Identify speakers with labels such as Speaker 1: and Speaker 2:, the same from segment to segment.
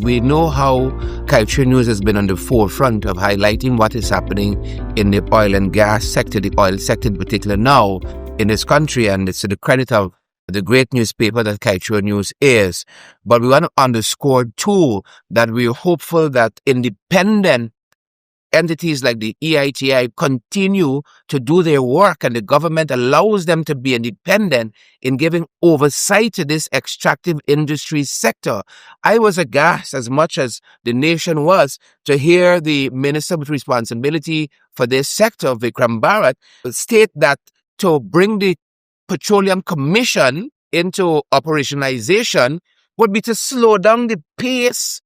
Speaker 1: We know how Culture News has been on the forefront of highlighting what is happening in the oil and gas sector, the oil sector in particular now in this country, and it's to the credit of the great newspaper that Culture News is. But we want to underscore too that we're hopeful that independent entities like the EITI continue to do their work, and the government allows them to be independent in giving oversight to this extractive industry sector. I was aghast, as much as the nation was, to hear the Minister with responsibility for this sector, Vikram Bharat, state that to bring the Petroleum Commission into operationalization would be to slow down the pace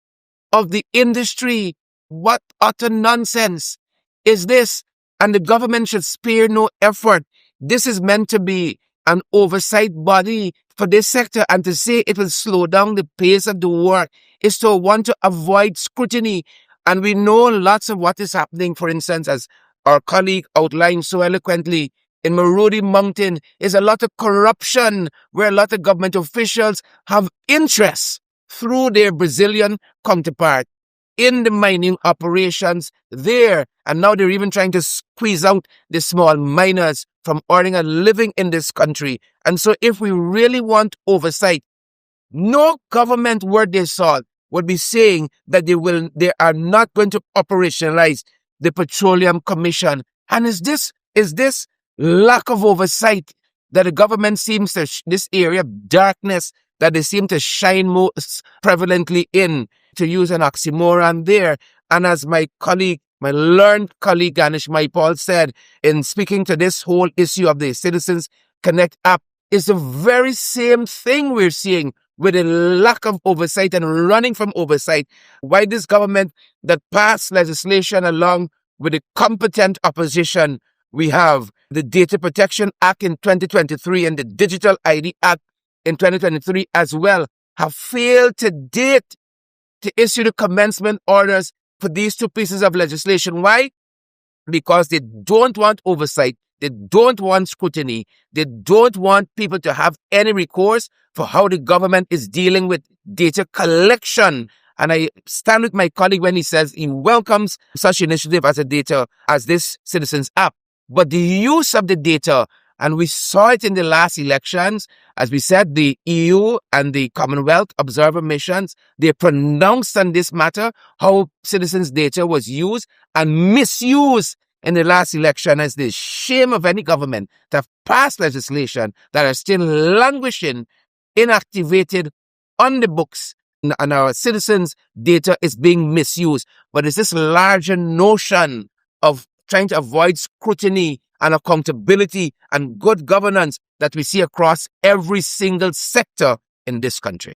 Speaker 1: of the industry. What utter nonsense is this? And the government should spare no effort. This is meant to be an oversight body for this sector, and to say it will slow down the pace of the work is to want to avoid scrutiny. And we know lots of what is happening, for instance, as our colleague outlined so eloquently, in Marudi Mountain is a lot of corruption where a lot of government officials have interests through their Brazilian counterpart in the mining operations there. And now they're even trying to squeeze out the small miners from earning a living in this country. And so if we really want oversight, no government worth their salt would be saying that they are not going to operationalize the Petroleum Commission. And is this lack of oversight that the government seems to, this area of darkness that they seem to shine most prevalently in, to use an oxymoron there. And as my learned colleague Ganesh Maipal said in speaking to this whole issue of the Citizens Connect app, is the very same thing we're seeing with a lack of oversight and running from oversight. Why this government that passed legislation along with the competent opposition, we have the Data Protection Act in 2023 and the Digital ID Act in 2023 as well, have failed to date to issue the commencement orders for these two pieces of legislation. Why? Because they don't want oversight. They don't want scrutiny. They don't want people to have any recourse for how the government is dealing with data collection. And I stand with my colleague when he says he welcomes such initiative as this Citizens app. But the use of the data, and we saw it in the last elections, as we said, the EU and the Commonwealth observer missions, they pronounced on this matter, how citizens' data was used and misused in the last election. As the shame of any government to have passed legislation that are still languishing, inactivated on the books, and our citizens' data is being misused. But it's this larger notion of trying to avoid scrutiny and accountability and good governance that we see across every single sector in this country.